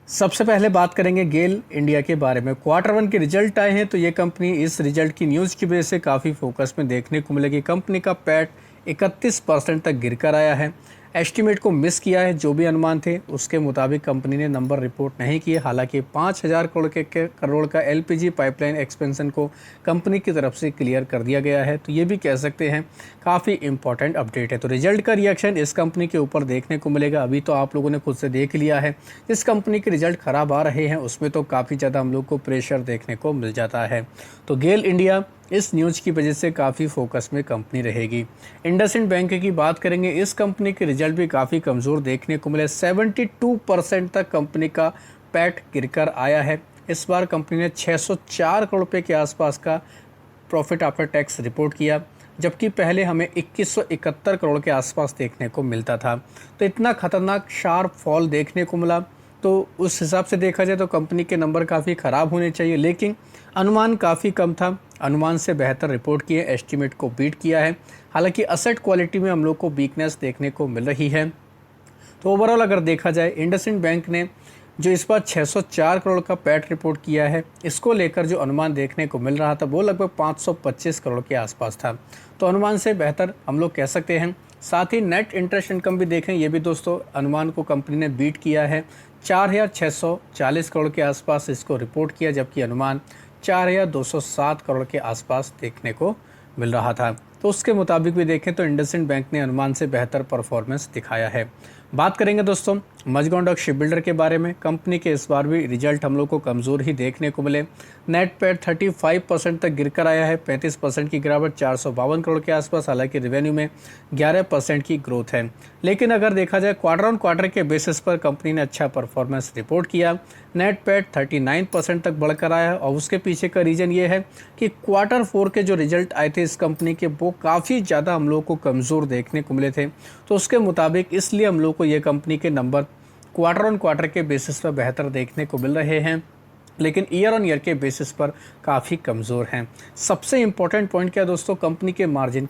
सबसे पहले बात करेंगे गेल इंडिया के बारे में। क्वार्टर वन के रिजल्ट आए हैं तो ये कंपनी इस रिजल्ट की न्यूज़ की वजह से काफ़ी फोकस में देखने को मिलेगी। कंपनी का पैट 31% तक गिरकर आया है। एस्टीमेट को मिस किया है, जो भी अनुमान थे उसके मुताबिक कंपनी ने नंबर रिपोर्ट नहीं किए। हालांकि 5,000 करोड़ का एलपीजी पाइपलाइन एक्सपेंशन को कंपनी की तरफ से क्लियर कर दिया गया है, तो ये भी कह सकते हैं काफ़ी इंपॉर्टेंट अपडेट है। तो रिजल्ट का रिएक्शन इस कंपनी के ऊपर देखने को मिलेगा। अभी तो आप लोगों ने खुद से देख लिया है, जिस कंपनी के रिजल्ट ख़राब आ रहे हैं उसमें तो काफ़ी ज़्यादा हम लोग को प्रेशर देखने को मिल जाता है। तो गेल इंडिया इस न्यूज़ की वजह से काफ़ी फोकस में कंपनी रहेगी। इंडसइंड बैंक की बात करेंगे, इस कंपनी के रिजल्ट भी काफ़ी कमज़ोर देखने को मिले। 72% तक कंपनी का पैट गिरकर आया है। इस बार कंपनी ने 604 करोड़ रुपये के आसपास का प्रॉफिट आफ्टर टैक्स रिपोर्ट किया, जबकि पहले हमें 2171 करोड़ के आसपास देखने को मिलता था। तो इतना खतरनाक शार्प फॉल देखने को मिला, तो उस हिसाब से देखा जाए तो कंपनी के नंबर काफ़ी ख़राब होने चाहिए, लेकिन अनुमान काफ़ी कम था। अनुमान से बेहतर रिपोर्ट किए, एस्टीमेट को बीट किया है। हालांकि असेट क्वालिटी में हम लोग को वीकनेस देखने को मिल रही है। तो ओवरऑल अगर देखा जाए, इंडसइंड बैंक ने जो इस बार 604 करोड़ का पैट रिपोर्ट किया है, इसको लेकर जो अनुमान देखने को मिल रहा था वो लगभग 525 करोड़ के आसपास था। तो अनुमान से बेहतर हम लोग कह सकते हैं। साथ ही नेट इंटरेस्ट इनकम भी देखें, ये भी दोस्तों अनुमान को कंपनी ने बीट किया है। 4,640 करोड़ के आसपास इसको रिपोर्ट किया, जबकि अनुमान 4,207 करोड़ के आसपास देखने को मिल रहा था। तो उसके मुताबिक भी देखें तो इंडसइंड बैंक ने अनुमान से बेहतर परफॉर्मेंस दिखाया है। बात करेंगे दोस्तों मजगांव डॉक शिप बिल्डर के बारे में। कंपनी के इस बार भी रिजल्ट हम लोग को कमज़ोर ही देखने को मिले। नेट पैट 35% तक गिरकर आया है, 35% की गिरावट 452 करोड़ के आसपास। हालांकि रेवेन्यू में 11% की ग्रोथ है। लेकिन अगर देखा जाए क्वार्टर ऑन क्वार्टर के बेसिस पर कंपनी ने अच्छा परफॉर्मेंस रिपोर्ट किया। नेट पैट 39% तक बढ़कर आया है, और उसके पीछे का रीज़न ये है कि क्वार्टर 4 के जो रिजल्ट आए थे इस कंपनी के, वो काफ़ी ज़्यादा हम लोग को कमज़ोर देखने को मिले थे। तो उसके मुताबिक इसलिए हम लोग को ये कंपनी के नंबर क्वार्टर ऑन क्वार्टर के बेसिस पर बेहतर देखने को मिल रहे हैं, लेकिन ईयर ऑन ईयर के बेसिस पर काफ़ी कमज़ोर हैं। सबसे इम्पोर्टेंट पॉइंट क्या है दोस्तों, कंपनी के मार्जिन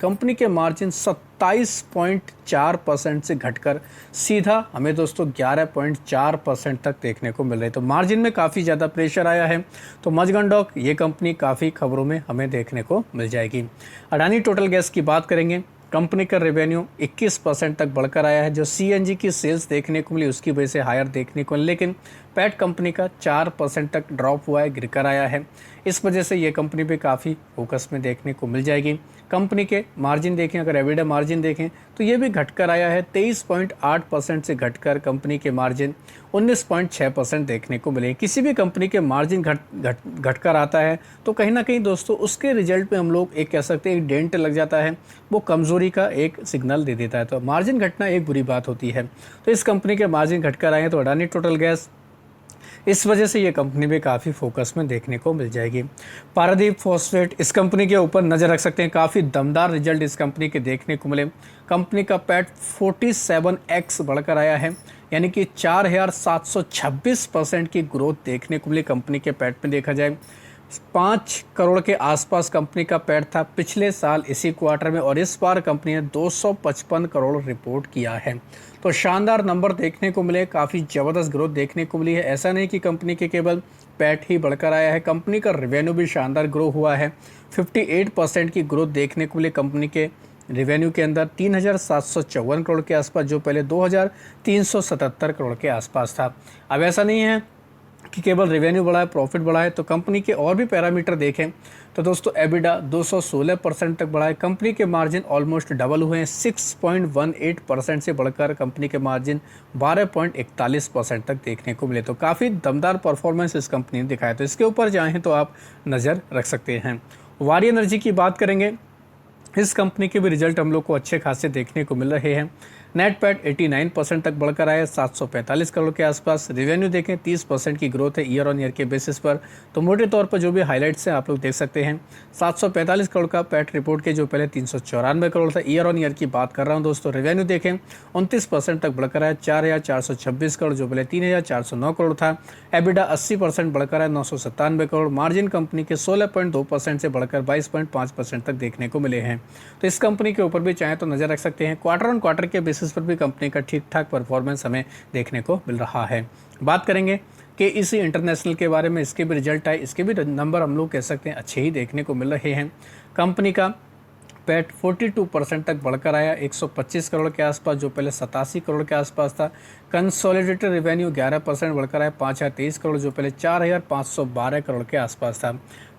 27.4% से घटकर सीधा हमें दोस्तों 11.4% तक देखने को मिल रहे हैं। तो मार्जिन में काफ़ी ज़्यादा प्रेशर आया है। तो मजगांव डॉक ये कंपनी काफ़ी खबरों में हमें देखने को मिल जाएगी। अडानी टोटल गैस की बात करेंगे, कंपनी का रेवेन्यू 21% तक बढ़कर आया है। जो सीएनजी की सेल्स देखने को मिली उसकी वजह से हायर देखने को मिली, लेकिन पैट कंपनी का 4% तक ड्रॉप हुआ है, गिरकर आया है। इस वजह से ये कंपनी भी काफ़ी फोकस में देखने को मिल जाएगी। कंपनी के मार्जिन देखें, अगर एबिडा मार्जिन देखें तो ये भी घटकर आया है। 23.8% से घटकर कंपनी के मार्जिन 19.6% देखने को मिले। किसी भी कंपनी के मार्जिन घटकर आता है तो कहीं ना कहीं दोस्तों उसके रिजल्ट में हम लोग एक कह सकते हैं एक डेंट लग जाता है, वो कमज़ोरी का एक सिग्नल दे देता है। तो मार्जिन घटना एक बुरी बात होती है। तो इस कंपनी के मार्जिन घटकर आए हैं, तो अडानी टोटल गैस इस वजह से ये कंपनी भी काफ़ी फोकस में देखने को मिल जाएगी। पारादीप फॉस्फेट, इस कंपनी के ऊपर नज़र रख सकते हैं। काफ़ी दमदार रिजल्ट इस कंपनी के देखने को मिले। कंपनी का पैट 47x बढ़कर आया है, यानी कि 4,726% की ग्रोथ देखने को मिली। कंपनी के पैट में देखा जाए 5 करोड़ के आसपास कंपनी का पैट था पिछले साल इसी क्वार्टर में, और इस बार कंपनी ने 255 करोड़ रिपोर्ट किया है। तो शानदार नंबर देखने को मिले, काफ़ी ज़बरदस्त ग्रोथ देखने को मिली है। ऐसा नहीं कि कंपनी के केवल पैट ही बढ़कर आया है, कंपनी का रेवेन्यू भी शानदार ग्रो हुआ है। 58% की ग्रोथ देखने को मिली कंपनी के रेवेन्यू के अंदर, 3,754 करोड़ के आसपास, जो पहले 2,377 करोड़ के आसपास था। अब ऐसा नहीं है कि केवल रेवेन्यू बढ़ा है, प्रॉफिट बढ़ा है, तो कंपनी के और भी पैरामीटर देखें तो दोस्तों एबिडा 216% तक बढ़ा है। कंपनी के मार्जिन ऑलमोस्ट डबल हुए हैं, 6.18% से बढ़कर कंपनी के मार्जिन 12.41% तक देखने को मिले। तो काफ़ी दमदार परफॉर्मेंस इस कंपनी ने दिखाया। तो इसके ऊपर चाहें तो आप नज़र रख सकते हैं। वारी एनर्जी की बात करेंगे, इस कंपनी के भी रिजल्ट हम लोग को अच्छे खासे देखने को मिल रहे हैं। नेट पैट 89% तक बढ़कर आया, 745 करोड़ के आसपास। रेवेन्यू देखें 30% की ग्रोथ है ईयर ऑन ईयर के बेसिस पर। तो मोटे तौर पर जो भी हाइलाइट्स हैं आप लोग देख सकते हैं। 745 करोड़ का पैट रिपोर्ट के, जो पहले 394 करोड़ था। ईयर ऑन ईयर की बात कर रहा हूं दोस्तों। रेवेन्यू देखें 29% तक बढ़कर आया, 4,426 करोड़, जो पहले 3,409 करोड़ था। एबिडा 80% बढ़कर आया, 997 करोड़। मार्जिन कंपनी के 16.2% से बढ़कर 22.5% तक देखने को मिले हैं। तो इस कंपनी के ऊपर भी चाहे तो नज़र रख सकते हैं। क्वार्टर ऑन क्वार्टर के बेसिस पर भी कंपनी का ठीक ठाक परफॉर्मेंस हमें देखने को मिल रहा है। बात करेंगे KEC इंटरनेशनल के बारे में इसके भी रिजल्ट आए, इसके भी नंबर हम लोग कह सकते हैं अच्छे ही देखने को मिल रहे हैं। कंपनी का पैट 42% तक बढ़कर आया, 125 करोड़ के आसपास, जो पहले 87 करोड़ के आसपास था। कंसोलिडेटेड रेवेन्यू 11% बढ़कर आया, 5023 करोड़, जो पहले 4512 करोड़ के आसपास था।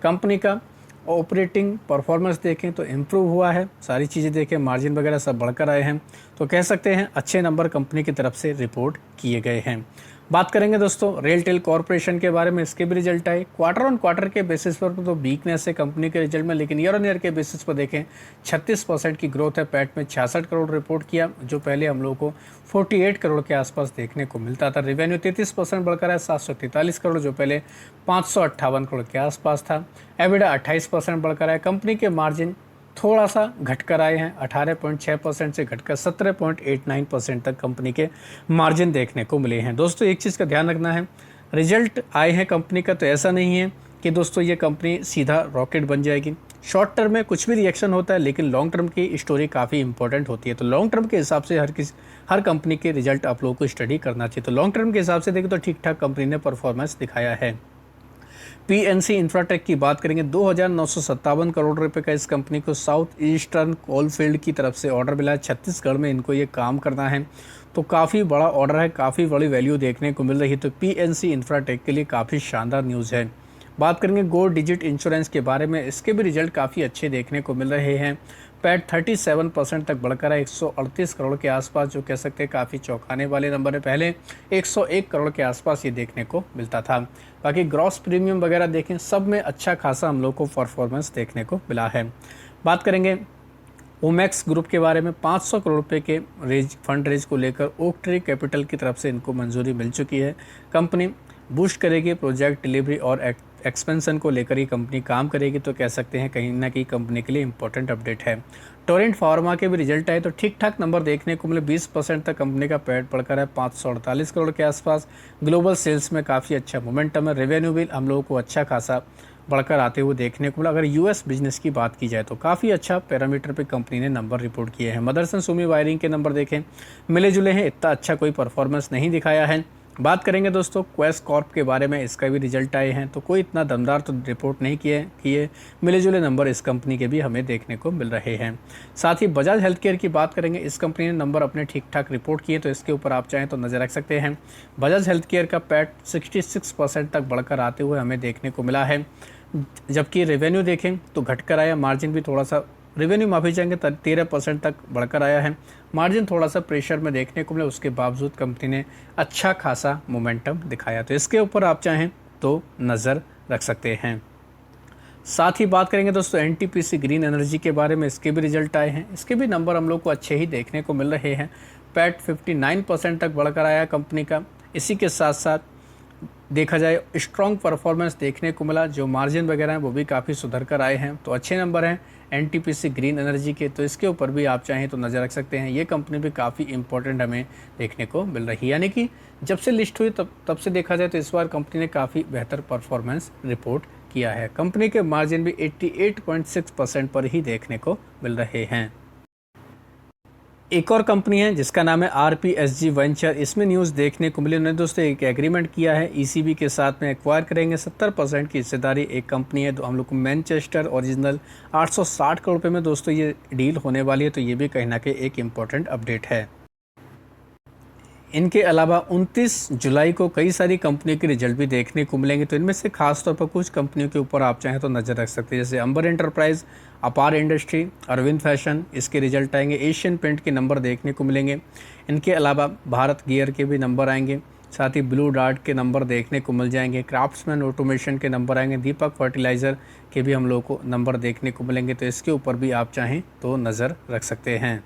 कंपनी का ऑपरेटिंग परफॉर्मेंस देखें तो इम्प्रूव हुआ है, सारी चीज़ें देखें, मार्जिन वगैरह सब बढ़कर आए हैं, तो कह सकते हैं अच्छे नंबर कंपनी की तरफ से रिपोर्ट किए गए हैं। बात करेंगे दोस्तों रेलटेल कॉर्पोरेशन के बारे में, इसके भी रिजल्ट आए। क्वार्टर ऑन क्वार्टर के बेसिस पर तो वीकनेस है कंपनी के रिजल्ट में, लेकिन ईयर ऑन ईयर के बेसिस पर देखें 36% की ग्रोथ है। पैट में 66 करोड़ रिपोर्ट किया, जो पहले हम लोगों को 48 करोड़ के आसपास देखने को मिलता था। रेवेन्यू 33% बढ़कर है, 743 करोड़, जो पहले 558 करोड़ के आसपास था। एबिडा 28% बढ़कर है। कंपनी के मार्जिन थोड़ा सा घटकर आए हैं, 18.6% से घटकर 17.89% तक कंपनी के मार्जिन देखने को मिले हैं। दोस्तों एक चीज़ का ध्यान रखना है, रिजल्ट आए हैं कंपनी का तो ऐसा नहीं है कि दोस्तों ये कंपनी सीधा रॉकेट बन जाएगी। शॉर्ट टर्म में कुछ भी रिएक्शन होता है, लेकिन लॉन्ग टर्म की स्टोरी काफ़ी इंपॉर्टेंट होती है। तो लॉन्ग टर्म के हिसाब से हर कंपनी के रिजल्ट आप लोगों को स्टडी करना चाहिए। तो लॉन्ग टर्म के हिसाब से देखें तो ठीक ठाक कंपनी ने परफॉर्मेंस दिखाया है। PNC इंफ्राटेक की बात करेंगे, 2957 करोड़ रुपए का इस कंपनी को साउथ ईस्टर्न कोलफील्ड की तरफ से ऑर्डर मिला है। छत्तीसगढ़ में इनको ये काम करना है, तो काफ़ी बड़ा ऑर्डर है, काफ़ी बड़ी वैल्यू देखने को मिल रही है। तो PNC इंफ्राटेक के लिए काफ़ी शानदार न्यूज़ है। बात करेंगे गो डिजिट इंश्योरेंस के बारे में, इसके भी रिजल्ट काफ़ी अच्छे देखने को मिल रहे हैं। पैट 37% तक बढ़कर है, 138 करोड़ के आसपास, जो कह सकते हैं काफ़ी चौंकाने वाले नंबर है। पहले 101 करोड़ के आसपास ये देखने को मिलता था। बाकी ग्रॉस प्रीमियम वगैरह देखें, सब में अच्छा खासा हम लोग को परफॉर्मेंस देखने को मिला है। बात करेंगे ओमैक्स ग्रुप के बारे में, 500 करोड़ रुपये के फंड रेज को लेकर ओक ट्री कैपिटल की तरफ से इनको मंजूरी मिल चुकी है। कंपनी बूस्ट करेगी, प्रोजेक्ट डिलीवरी और एक्सपेंशन को लेकर ये कंपनी काम करेगी, तो कह सकते हैं कहीं ना कहीं कंपनी के लिए इंपॉर्टेंट अपडेट है। टोरेंट फार्मा के भी रिजल्ट आए तो ठीक ठाक नंबर देखने को मिले, 20% तक कंपनी का पैट बढ़कर है, 548 करोड़ के आसपास। ग्लोबल सेल्स में काफ़ी अच्छा मोमेंटम है। रेवेन्यू भी हम लोगों को अच्छा खासा बढ़कर आते हुए देखने को मिला। अगर US बिजनेस की बात की जाए तो काफ़ी अच्छा पैरामीटर पे कंपनी ने नंबर रिपोर्ट किए हैं। मदरसन सुमी वायरिंग के नंबर देखें, मिले जुले हैं, इतना अच्छा कोई परफॉर्मेंस नहीं दिखाया है। बात करेंगे दोस्तों क्वेस कॉर्प के बारे में, इसका भी रिजल्ट आए हैं, तो कोई इतना दमदार तो रिपोर्ट नहीं किए, मिले जुले नंबर इस कंपनी के भी हमें देखने को मिल रहे हैं। साथ ही बजाज हेल्थ केयर की बात करेंगे, इस कंपनी ने नंबर अपने ठीक ठाक रिपोर्ट किए, तो इसके ऊपर आप चाहें तो नज़र रख सकते हैं। बजाज हेल्थ केयर का पैट 66% तक बढ़कर आते हुए हमें देखने को मिला है, जबकि रेवेन्यू देखें तो घटकर आया, मार्जिन भी थोड़ा सा, रेवेन्यू माफी चाहेंगे 13% तक बढ़कर आया है, मार्जिन थोड़ा सा प्रेशर में देखने को मिला, उसके बावजूद कंपनी ने अच्छा खासा मोमेंटम दिखाया, तो इसके ऊपर आप चाहें तो नज़र रख सकते हैं। साथ ही बात करेंगे दोस्तों NTPC ग्रीन एनर्जी के बारे में, इसके भी रिजल्ट आए हैं, इसके भी नंबर हम लोग को अच्छे ही देखने को मिल रहे हैं। पैट 59% तक बढ़कर आया कंपनी का। इसी के साथ साथ देखा जाए स्ट्रॉन्ग परफॉर्मेंस देखने को मिला, जो मार्जिन वगैरह हैं वो भी काफ़ी सुधर कर आए हैं, तो अच्छे नंबर हैं NTPC ग्रीन एनर्जी के, तो इसके ऊपर भी आप चाहें तो नज़र रख सकते हैं। ये कंपनी भी काफ़ी इंपॉर्टेंट हमें देखने को मिल रही है, यानी कि जब से लिस्ट हुई तब से देखा जाए तो इस बार कंपनी ने काफ़ी बेहतर परफॉर्मेंस रिपोर्ट किया है। कंपनी के मार्जिन भी 88.6% पर ही देखने को मिल रहे हैं। एक और कंपनी है जिसका नाम है RPSG वेंचर, इसमें न्यूज़ देखने को मिली, उन्होंने दोस्तों एक एग्रीमेंट किया है ECB के साथ में, एक्वायर करेंगे 70% की हिस्सेदारी एक कंपनी है, तो हम लोग को मैनचेस्टर ओरिजिनल 860 करोड़ रुपये में दोस्तों ये डील होने वाली है, तो ये भी कहीं ना कहीं एक इम्पॉर्टेंट अपडेट है। इनके अलावा 29 जुलाई को कई सारी कंपनियों के रिजल्ट भी देखने को मिलेंगे, तो इनमें से खास तौर पर कुछ कंपनियों के ऊपर आप चाहें तो नज़र रख सकते हैं, जैसे अंबर एंटरप्राइज, अपार इंडस्ट्री, अरविंद फैशन, इसके रिजल्ट आएंगे। एशियन पेंट के नंबर देखने को मिलेंगे। इनके अलावा भारत गियर के भी नंबर आएंगे, साथ ही ब्लू डार्ट के नंबर देखने को मिल जाएंगे, क्राफ्ट्समैन ऑटोमेशन के नंबर आएंगे, दीपक फर्टिलाइज़र के भी हम लोग को नंबर देखने को मिलेंगे, तो इसके ऊपर भी आप चाहें तो नज़र रख सकते हैं।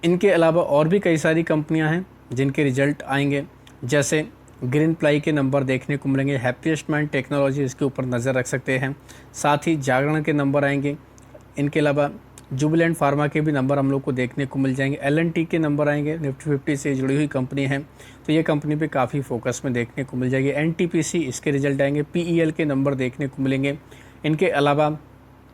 इनके अलावा और भी कई सारी कंपनियां हैं जिनके रिजल्ट आएंगे, जैसे ग्रीन प्लाई के नंबर देखने को मिलेंगे, हैप्पीएस्ट माइंड टेक्नोलॉजी, इसके ऊपर नज़र रख सकते हैं। साथ ही जागरण के नंबर आएंगे। इनके अलावा जुबिलेंट फार्मा के भी नंबर हम लोग को देखने को मिल जाएंगे। L&T के नंबर आएंगे, निफ्टी 50 से जुड़ी हुई कंपनी है, तो ये कंपनी पे काफ़ी फोकस में देखने को मिल जाएगी। NTPC, इसके रिजल्ट आएंगे। PEL के नंबर देखने को मिलेंगे। इनके अलावा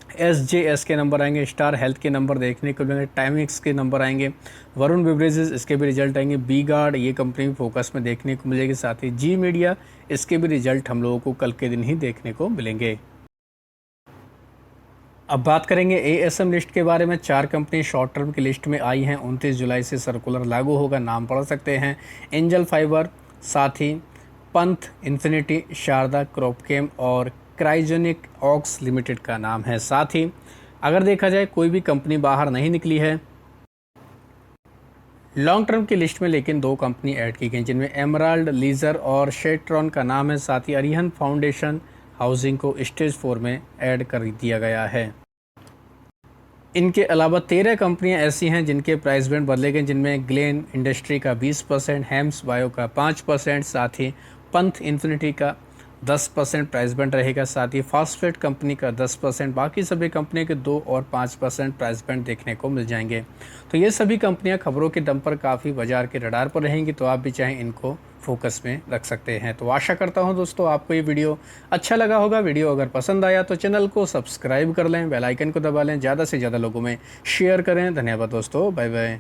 SJS के नंबर आएंगे, स्टार हेल्थ के नंबर देखने को मिलेंगे, टाइमिक्स के नंबर आएंगे, वरुण बेवरेजेस इसके भी रिजल्ट आएंगे, बी गार्ड ये कंपनी भी फोकस में देखने को मिलेगी, साथ ही जी मीडिया इसके भी रिजल्ट हम लोगों को कल के दिन ही देखने को मिलेंगे। अब बात करेंगे ASM लिस्ट के बारे में। 4 कंपनी शॉर्ट टर्म की लिस्ट में आई हैं। 29 जुलाई से सर्कुलर लागू होगा, नाम पढ़ सकते हैं, एंजल फाइबर, साथ ही पंथ, इन्फिनिटी, शारदा, क्रॉपकेम और क्राइजेनिक ऑक्स लिमिटेड का नाम है। साथ ही अगर देखा जाए कोई भी कंपनी बाहर नहीं निकली है लॉन्ग टर्म की लिस्ट में, लेकिन 2 कंपनी ऐड की गई जिनमें एमराल्ड लीजर और शेट्रॉन का नाम है। साथ ही अरिहंत फाउंडेशन हाउसिंग को स्टेज 4 में ऐड कर दिया गया है। इनके अलावा 13 कंपनियां ऐसी हैं जिनके प्राइस बैंड बदले गए, जिनमें ग्लेन इंडस्ट्री का 20%, हेम्स बायो का 5%, साथ ही पंथ इन्फिनिटी का 10% प्राइस बैंड रहेगा, साथ ही फास्टफेड कंपनी का 10%, बाकी सभी कंपनी के 2 और 5% प्राइस बैंड देखने को मिल जाएंगे। तो ये सभी कंपनियां खबरों के दम पर काफ़ी बाजार के रडार पर रहेंगी, तो आप भी चाहें इनको फोकस में रख सकते हैं। तो आशा करता हूं दोस्तों आपको ये वीडियो अच्छा लगा होगा। वीडियो अगर पसंद आया तो चैनल को सब्सक्राइब कर लें, बेल आइकन को दबा लें, ज़्यादा से ज़्यादा लोगों में शेयर करें। धन्यवाद दोस्तों, बाय बाय।